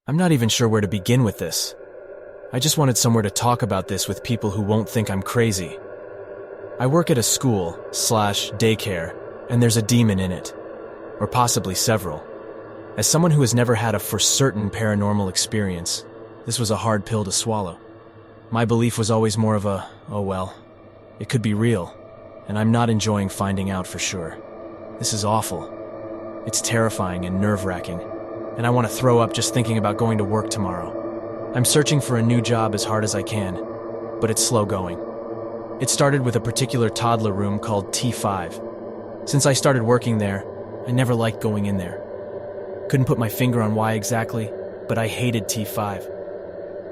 I'm not even sure where to begin with this. I just wanted somewhere to talk about this with people who won't think I'm crazy. I work at a school/daycare, and there's a demon in it. Or possibly several. As someone who has never had a for certain paranormal experience, this was a hard pill to swallow. My belief was always more of a, oh well, it could be real, and I'm not enjoying finding out for sure. This is awful. It's terrifying and nerve-wracking, and I want to throw up just thinking about going to work tomorrow. I'm searching for a new job as hard as I can, but it's slow going. It started with a particular toddler room called T5. Since I started working there, I never liked going in there. Couldn't put my finger on why exactly, but I hated T5.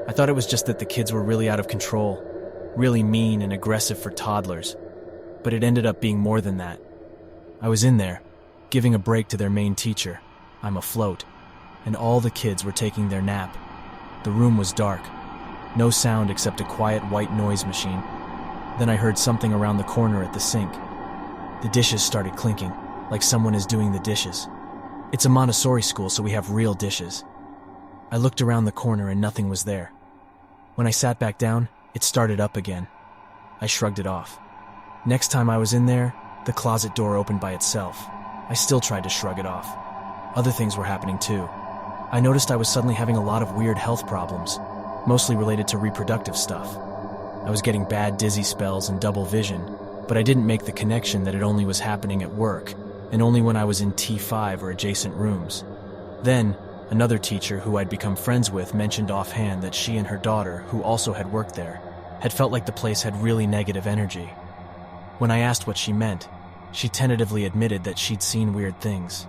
I thought it was just that the kids were really out of control, really mean and aggressive for toddlers, but it ended up being more than that. I was in there, giving a break to their main teacher. I'm afloat, and all the kids were taking their nap. The room was dark, no sound except a quiet white noise machine. Then I heard something around the corner at the sink. The dishes started clinking, like someone is doing the dishes. It's a Montessori school, so we have real dishes. I looked around the corner and nothing was there. When I sat back down, it started up again. I shrugged it off. Next time I was in there, the closet door opened by itself. I still tried to shrug it off. Other things were happening too. I noticed I was suddenly having a lot of weird health problems, mostly related to reproductive stuff. I was getting bad dizzy spells and double vision, but I didn't make the connection that it only was happening at work, and only when I was in T5 or adjacent rooms. Then, another teacher who I'd become friends with mentioned offhand that she and her daughter, who also had worked there, had felt like the place had really negative energy. When I asked what she meant, she tentatively admitted that she'd seen weird things,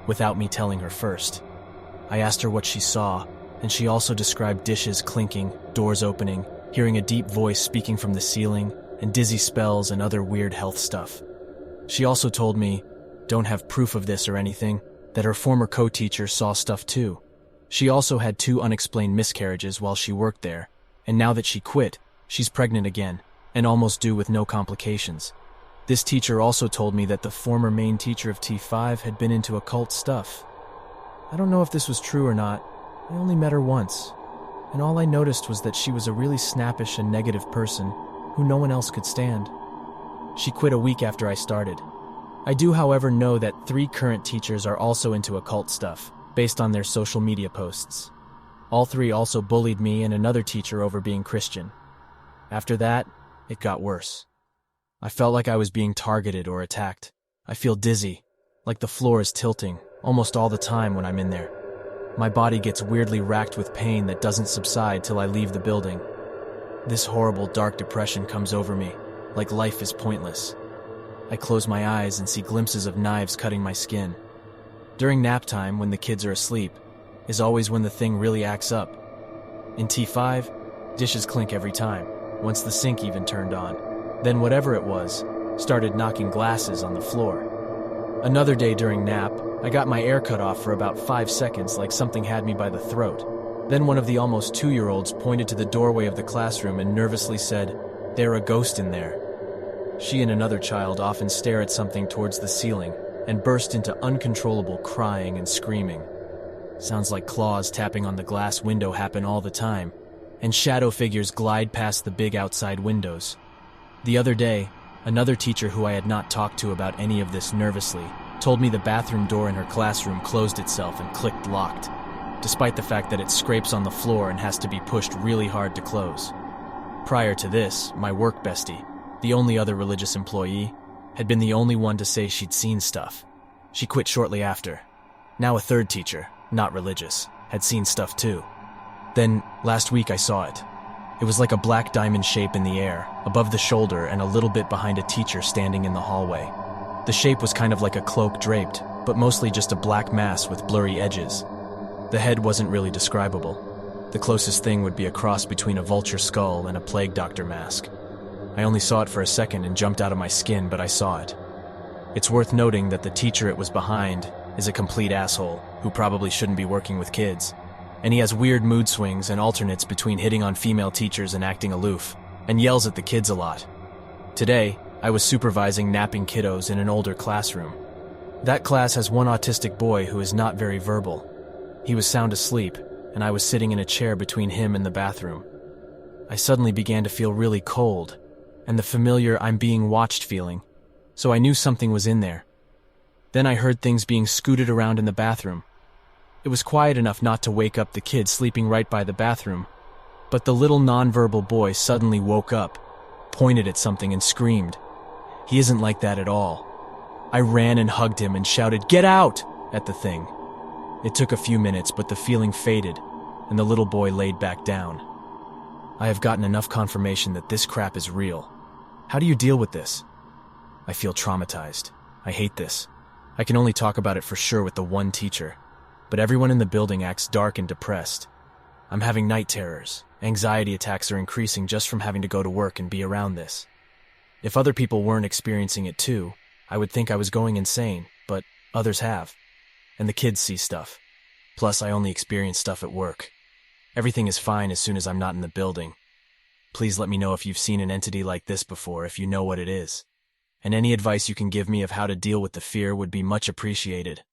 without me telling her first. I asked her what she saw, and she also described dishes clinking, doors opening, hearing a deep voice speaking from the ceiling, and dizzy spells and other weird health stuff. She also told me, don't have proof of this or anything, that her former co-teacher saw stuff too. She also had 2 unexplained miscarriages while she worked there, and now that she quit, she's pregnant again, and almost due with no complications. This teacher also told me that the former main teacher of T5 had been into occult stuff. I don't know if this was true or not. I only met her once, and all I noticed was that she was a really snappish and negative person who no one else could stand. She quit a week after I started. I do, however, know that 3 current teachers are also into occult stuff, based on their social media posts. All 3 also bullied me and another teacher over being Christian. After that, it got worse. I felt like I was being targeted or attacked. I feel dizzy, like the floor is tilting, almost all the time when I'm in there. My body gets weirdly racked with pain that doesn't subside till I leave the building. This horrible dark depression comes over me, like life is pointless. I close my eyes and see glimpses of knives cutting my skin. During nap time, when the kids are asleep, is always when the thing really acts up. In T5, dishes clink every time, once the sink even turned on. Then whatever it was, started knocking glasses on the floor. Another day during nap, I got my air cut off for about 5 seconds like something had me by the throat. Then one of the almost 2-year-olds pointed to the doorway of the classroom and nervously said, "There's a ghost in there." She and another child often stare at something towards the ceiling and burst into uncontrollable crying and screaming. Sounds like claws tapping on the glass window happen all the time, and shadow figures glide past the big outside windows. The other day, another teacher who I had not talked to about any of this nervously told me the bathroom door in her classroom closed itself and clicked locked, despite the fact that it scrapes on the floor and has to be pushed really hard to close. Prior to this, my work bestie, the only other religious employee, had been the only one to say she'd seen stuff. She quit shortly after. Now a third teacher, not religious, had seen stuff too. Then, last week I saw it. It was like a black diamond shape in the air, above the shoulder and a little bit behind a teacher standing in the hallway. The shape was kind of like a cloak draped, but mostly just a black mass with blurry edges. The head wasn't really describable. The closest thing would be a cross between a vulture skull and a plague doctor mask. I only saw it for a second and jumped out of my skin, but I saw it. It's worth noting that the teacher it was behind is a complete asshole who probably shouldn't be working with kids. And he has weird mood swings and alternates between hitting on female teachers and acting aloof, and yells at the kids a lot. Today, I was supervising napping kiddos in an older classroom. That class has one autistic boy who is not very verbal. He was sound asleep, and I was sitting in a chair between him and the bathroom. I suddenly began to feel really cold, and the familiar "I'm being watched" feeling, so I knew something was in there. Then I heard things being scooted around in the bathroom. It was quiet enough not to wake up the kid sleeping right by the bathroom, but the little nonverbal boy suddenly woke up, pointed at something and screamed. He isn't like that at all. I ran and hugged him and shouted, "Get out!" at the thing. It took a few minutes, but the feeling faded, and the little boy laid back down. I have gotten enough confirmation that this crap is real. How do you deal with this? I feel traumatized. I hate this. I can only talk about it for sure with the one teacher, but everyone in the building acts dark and depressed. I'm having night terrors. Anxiety attacks are increasing just from having to go to work and be around this. If other people weren't experiencing it too, I would think I was going insane, but others have. And the kids see stuff. Plus, I only experience stuff at work. Everything is fine as soon as I'm not in the building. Please let me know if you've seen an entity like this before, if you know what it is. And any advice you can give me of how to deal with the fear would be much appreciated.